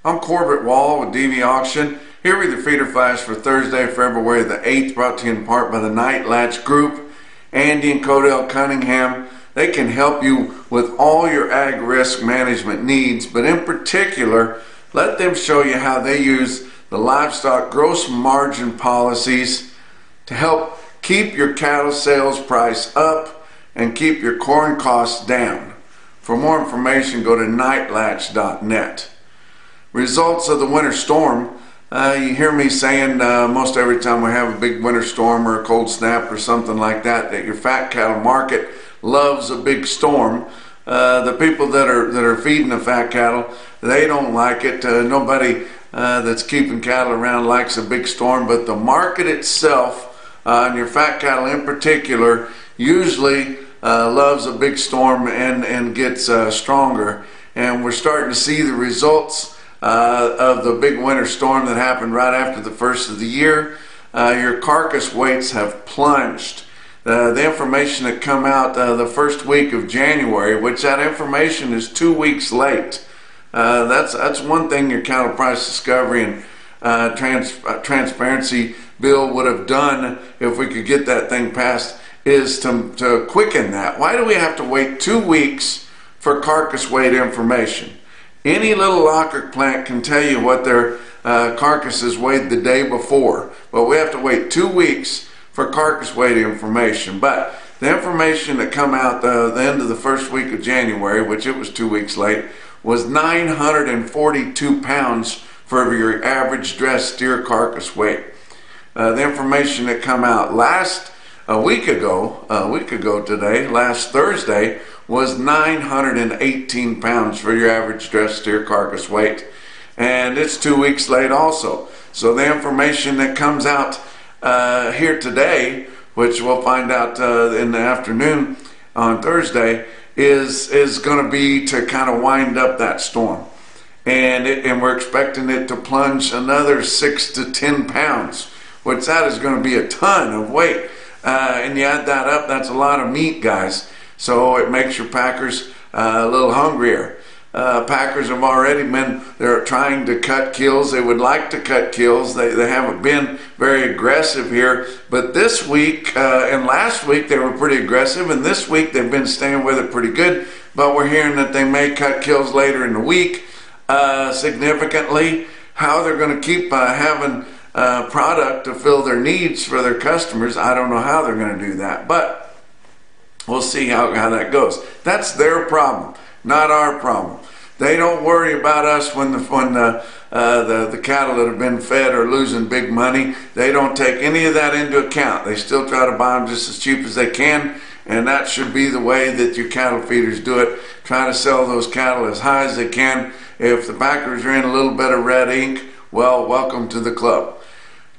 I'm Corbett Wall with DVAuction, here with your feeder flash for Thursday, February the 8th, brought to you in part by the Night Latch Group. Andy and Codell Cunningham, they can help you with all your ag risk management needs, but in particular, let them show you how they use the livestock gross margin policies to help keep your cattle sales price up and keep your corn costs down. For more information, go to nightlatch.net. Results of the winter storm. You hear me saying most every time we have a big winter storm or a cold snap or something like that, that your fat cattle market loves a big storm. The people that are feeding the fat cattle, they don't like it. Nobody that's keeping cattle around likes a big storm, but the market itself, and your fat cattle in particular, usually loves a big storm and gets stronger. And we're starting to see the results of the big winter storm that happened right after the first of the year. Your carcass weights have plunged. The information that come out the first week of January, which that information is 2 weeks late. That's one thing your cattle price discovery and transparency bill would have done if we could get that thing passed, is to quicken that. Why do we have to wait 2 weeks for carcass weight information? Any little locker plant can tell you what their carcasses weighed the day before, but we have to wait 2 weeks for carcass weight information. But the information that come out the end of the first week of January, which it was 2 weeks late, was 942 pounds for your average dressed steer carcass weight. The information that come out last week ago today, last Thursday, was 918 pounds for your average dressed steer carcass weight, and it's 2 weeks late also. So the information that comes out here today, which we'll find out in the afternoon on Thursday, is going to be to kind of wind up that storm, and we're expecting it to plunge another 6 to 10 pounds, which that is going to be a ton of weight. And you add that up, that's a lot of meat, guys. So it makes your packers a little hungrier. Packers have already they're trying to cut kills. They would like to cut kills. They haven't been very aggressive here. But this week and last week they were pretty aggressive, and this week they've been staying with it pretty good. But we're hearing that they may cut kills later in the week significantly. How they're going to keep having product to fill their needs for their customers, I don't know how they're going to do that, but we'll see how that goes. That's their problem, not our problem. They don't worry about us when the cattle that have been fed are losing big money. They don't take any of that into account. They still try to buy them just as cheap as they can, and that should be the way that your cattle feeders do it. Try to sell those cattle as high as they can. If the backers are in a little bit of red ink, well, welcome to the club.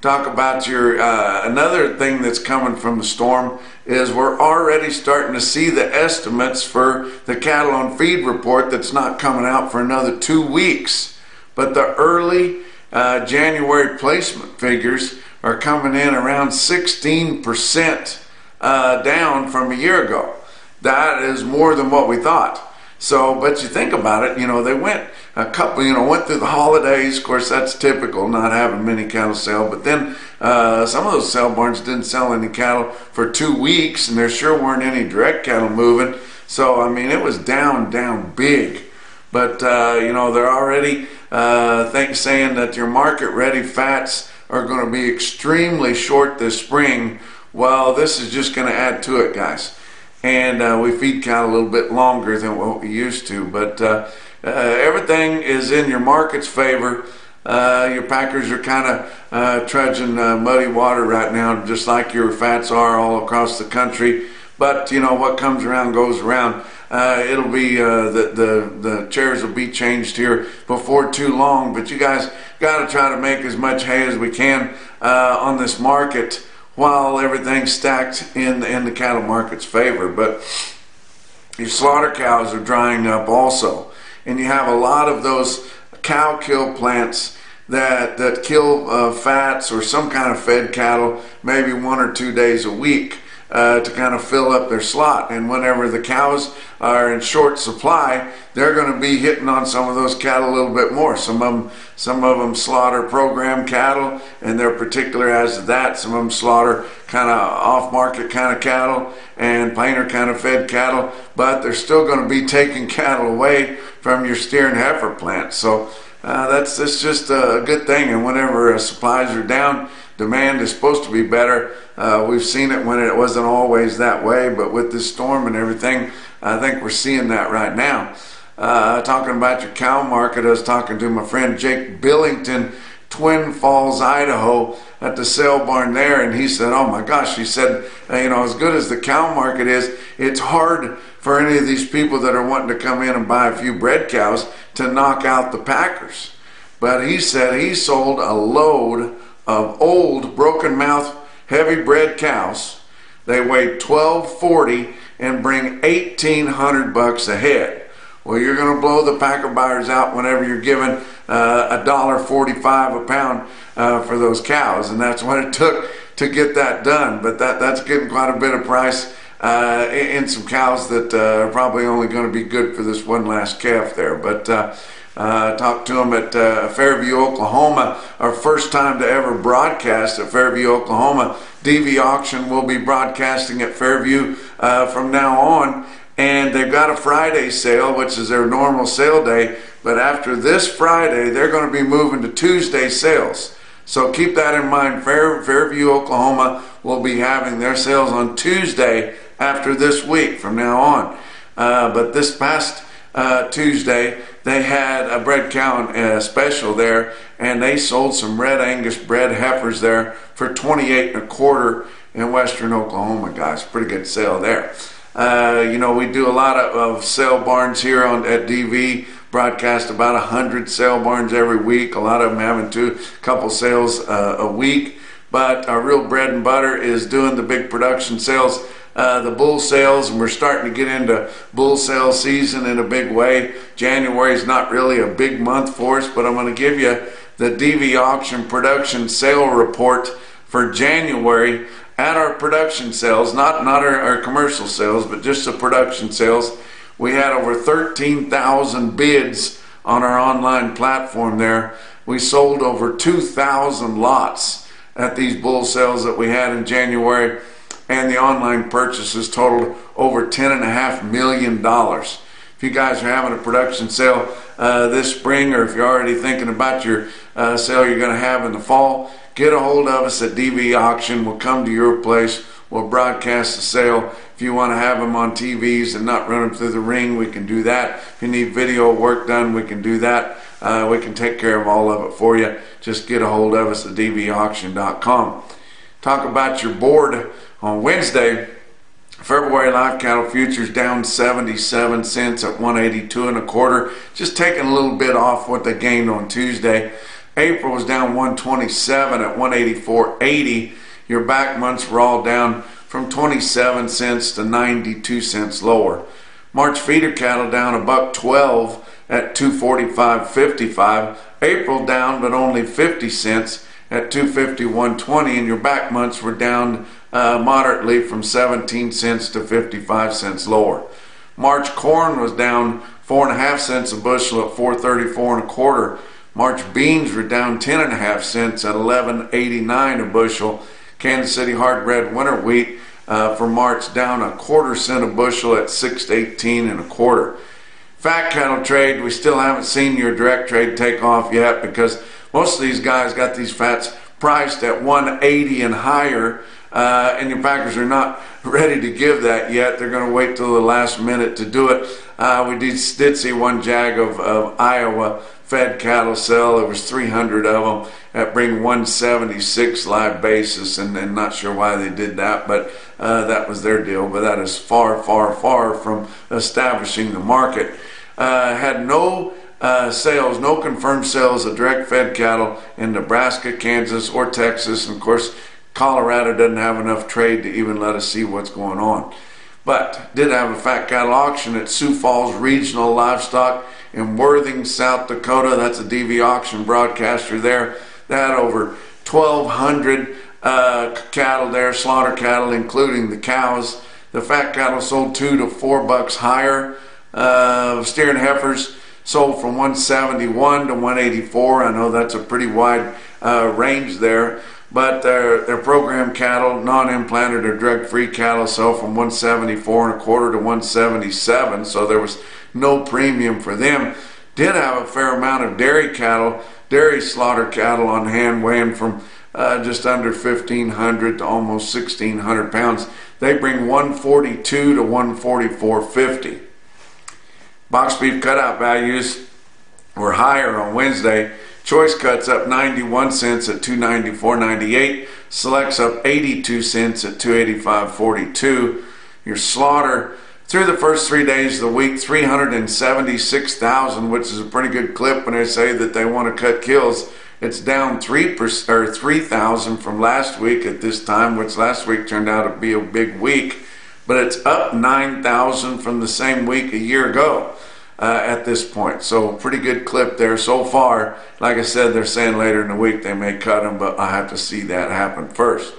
Talk about your another thing that's coming from the storm is we're already starting to see the estimates for the cattle on feed report that's not coming out for another 2 weeks. But the early January placement figures are coming in around 16% down from a year ago. That is more than what we thought. So, but you think about it, they went went through the holidays. Of course, that's typical, not having many cattle sell. But then some of those sale barns didn't sell any cattle for 2 weeks, and there sure weren't any direct cattle moving. So, I mean, it was down big. But, they're already saying that your market-ready fats are going to be extremely short this spring. Well, this is just going to add to it, guys. And we feed cattle a little bit longer than what we used to, but everything is in your market's favor. Your packers are kind of trudging muddy water right now, just like your fats are all across the country. But what comes around goes around. It'll be the chairs will be changed here before too long. But you guys got to try to make as much hay as we can on this market, while everything's stacked in the cattle market's favor. But your slaughter cows are drying up also, and you have a lot of those cow kill plants that kill fats or some kind of fed cattle maybe 1 or 2 days a week. to kind of fill up their slot. And whenever the cows are in short supply, they're going to be hitting on some of those cattle a little bit more. Some of them slaughter program cattle, and they're particular as to that. Some of them slaughter kind of off-market kind of cattle and plainer kind of fed cattle, but they're still going to be taking cattle away from your steer and heifer plants. So that's just a good thing. And whenever supplies are down, demand is supposed to be better. We've seen it when it wasn't always that way, but with this storm and everything, I think we're seeing that right now. Talking about your cow market, I was talking to my friend Jake Billington, Twin Falls, Idaho, at the sale barn there, and he said, oh my gosh, he said, as good as the cow market is, it's hard for any of these people that are wanting to come in and buy a few bred cows to knock out the packers. But he said he sold a load of old broken mouth heavy bred cows. They weigh 1240 and bring $1,800 a head. Well, you're going to blow the packer buyers out whenever you're giving $1.45 a pound for those cows, and that's what it took to get that done. But that's getting quite a bit of price in some cows that are probably only going to be good for this one last calf there. But talked to them at Fairview, Oklahoma, our first time to ever broadcast at Fairview, Oklahoma. DVAuction will be broadcasting at Fairview from now on. And they've got a Friday sale, which is their normal sale day. But after this Friday, they're going to be moving to Tuesday sales. So keep that in mind. Fairview, Oklahoma will be having their sales on Tuesday after this week from now on. But this past Tuesday, they had a bred cow special there, and they sold some Red Angus bred heifers there for $28.25 in western Oklahoma, guys. Pretty good sale there. We do a lot of sale barns here at DV, broadcast about 100 sale barns every week, a lot of them having a couple sales a week. But our real bread and butter is doing the big production sales, the bull sales, and we're starting to get into bull sale season in a big way. January is not really a big month for us, but I'm going to give you the DVAuction production sale report for January. At our production sales, not our commercial sales, but just the production sales, we had over 13,000 bids on our online platform there. We sold over 2,000 lots at these bull sales that we had in January, and the online purchases totaled over $10.5 million. If you guys are having a production sale this spring, or if you're already thinking about your sale you're going to have in the fall, get a hold of us at DVAuction. We'll come to your place. We'll broadcast the sale. If you want to have them on TVs and not run them through the ring, we can do that. If you need video work done, we can do that. We can take care of all of it for you. Just get a hold of us at DVAuction.com. Talk about your board on Wednesday. February live cattle futures down 77 cents at 182.25, just taking a little bit off what they gained on Tuesday. April was down 127 at 184.80. Your back months were all down from 27 cents to 92 cents lower. March feeder cattle down $1.12 at 245.55. April down but only 50 cents at 251.20, and your back months were down moderately from 17 cents to 55 cents lower. March corn was down 4.5 cents a bushel at 434.25. March beans were down 10.5 cents at 11.89 a bushel. Kansas City hard red winter wheat for March down 1/4 cent a bushel at 6.1825. Fat cattle trade, we still haven't seen your direct trade take off yet, because most of these guys got these fats priced at 180 and higher, and your packers are not ready to give that yet. They're going to wait till the last minute to do it. We did see one jag of Iowa fed cattle sell. There was 300 of them that bring 176 live basis, and not sure why they did that, but that was their deal. But that is far, far, far from establishing the market. Had no sales, no confirmed sales of direct fed cattle in Nebraska, Kansas, or Texas, and of course Colorado doesn't have enough trade to even let us see what's going on. But did have a fat cattle auction at Sioux Falls Regional Livestock in Worthing, South Dakota. That's a DVAuction broadcaster there. They had over 1,200 cattle there, slaughter cattle, including the cows. The fat cattle sold $2 to $4 higher. Steer and heifers sold from 171 to 184. I know that's a pretty wide range there, but their program cattle, non-implanted or drug-free cattle, sell from 174 and a quarter to 177. So there was no premium for them. Did have a fair amount of dairy cattle, dairy slaughter cattle on hand, weighing from just under 1,500 to almost 1,600 pounds. They bring 142 to 144.50. Box beef cutout values were higher on Wednesday. Choice cuts up 91 cents at $294.98. Selects up 82 cents at $285.42. Your slaughter through the first 3 days of the week, 376,000, which is a pretty good clip when they say that they want to cut kills. It's down 3,000 from last week at this time, which last week turned out to be a big week. But it's up 9,000 from the same week a year ago at this point. So pretty good clip there so far. Like I said, they're saying later in the week they may cut them, but I have to see that happen first.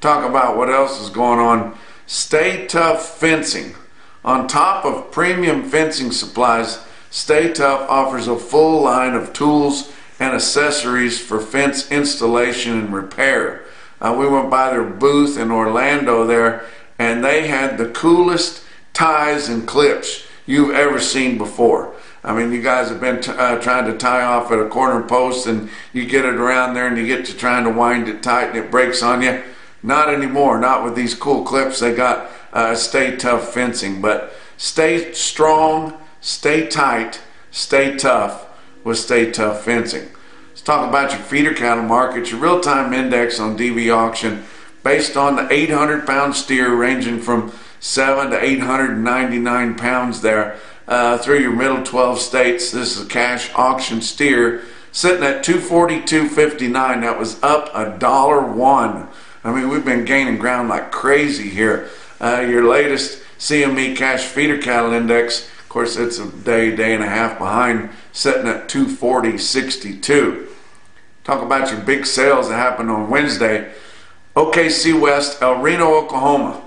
Talk about what else is going on. Stay Tough Fencing. On top of premium fencing supplies, Stay Tough offers a full line of tools and accessories for fence installation and repair. We went by their booth in Orlando there, and they had the coolest ties and clips you've ever seen before. I mean, you guys have been trying to tie off at a corner post, and you get it around there and you get to trying to wind it tight and it breaks on you. Not anymore, not with these cool clips. They got Stay Tough Fencing. But stay strong, stay tight, stay tough with Stay Tough Fencing. Let's talk about your feeder cattle market. Your real-time index on DVAuction, based on the 800-pound steer ranging from 7 to 899 pounds there through your middle 12 states. This is a cash auction steer sitting at $242.59. That was up $1.01. I mean, we've been gaining ground like crazy here. Your latest CME cash feeder cattle index, of course, it's a day and a half behind, sitting at 240.62. Talk about your big sales that happened on Wednesday. OKC West, El Reno, Oklahoma.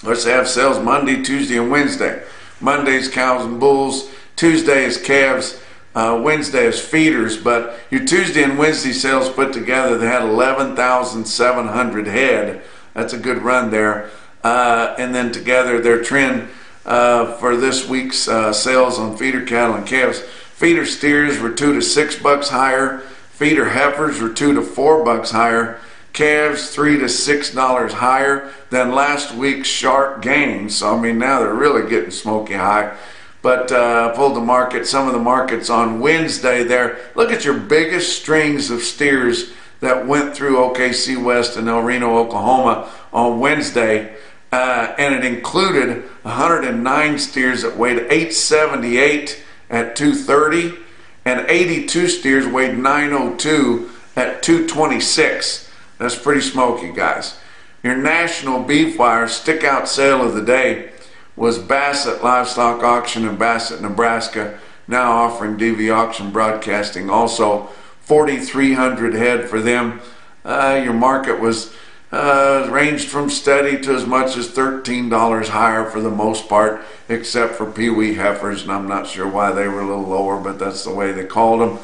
Let's have sales Monday, Tuesday, and Wednesday. Monday's cows and bulls. Tuesday is calves. Wednesday is feeders. But your Tuesday and Wednesday sales put together, they had 11,700 head. That's a good run there. And then together, their trend for this week's sales on feeder cattle and calves. Feeder steers were $2 to $6 higher. Feeder heifers were $2 to $4 higher. Calves $3 to $6 higher than last week's sharp gains. So I mean, now they're really getting smoky high. But pulled the market, some of the markets on Wednesday there. Look at your biggest strings of steers that went through OKC West and El Reno, Oklahoma on Wednesday. And it included 109 steers that weighed 878 at 230, and 82 steers weighed 902 at 226. That's pretty smoky, guys. Your National Beefwire stick-out sale of the day was Bassett Livestock Auction in Bassett, Nebraska, now offering DVAuction broadcasting also. 4,300 head for them. Your market was ranged from steady to as much as $13 higher for the most part, except for Pee-wee heifers, and I'm not sure why they were a little lower, but that's the way they called them.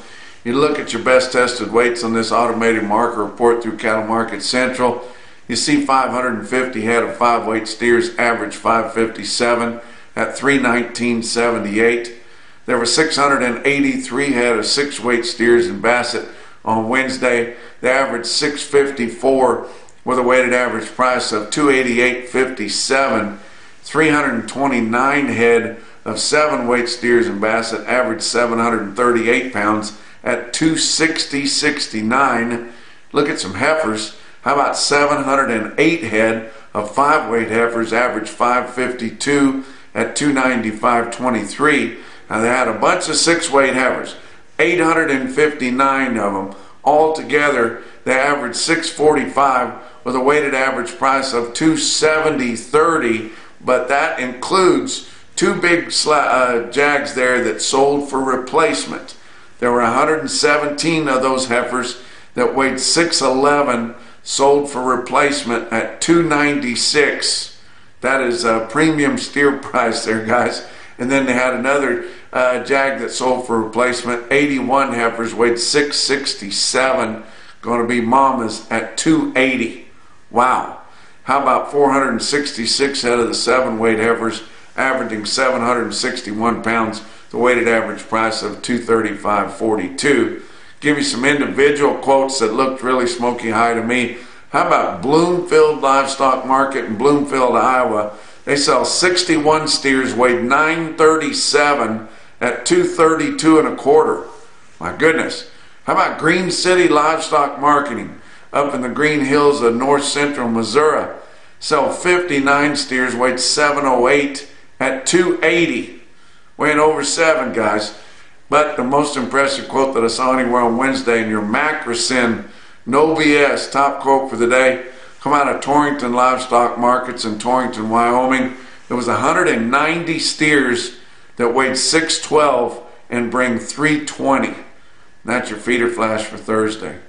You look at your best tested weights on this automated marker report through Cattle Market Central. You see 550 head of 5-weight steers average 557 at 319.78. There were 683 head of 6-weight steers in Bassett on Wednesday. They averaged 654 with a weighted average price of 288.57. 329 head of 7-weight steers in Bassett averaged 738 pounds at 260.69. Look at some heifers. How about 708 head of 5-weight heifers average 552 at 295.23. Now they had a bunch of 6-weight heifers, 859 of them. Altogether, they averaged 645 with a weighted average price of 270.30, but that includes 2 big jags there that sold for replacement. There were 117 of those heifers that weighed 611, sold for replacement at $296. That is a premium steer price there, guys. And then they had another jag that sold for replacement, 81 heifers, weighed 667, going to be mamas at $280. Wow. How about 466 head of the 7-weight heifers, averaging 761 pounds, the weighted average price of $235.42. Give you some individual quotes that looked really smoky high to me. How about Bloomfield Livestock Market in Bloomfield, Iowa? They sell 61 steers, weighed 937 at $232 and a quarter. My goodness. How about Green City Livestock Marketing up in the Green Hills of north central Missouri? Sell 59 steers, weighed 708 at $280. Weighing over 7, guys. But the most impressive quote that I saw anywhere on Wednesday in your Macrocin, no BS, top quote for the day, come out of Torrington Livestock Markets in Torrington, Wyoming. It was 190 steers that weighed 612 and bring 320. That's your feeder flash for Thursday.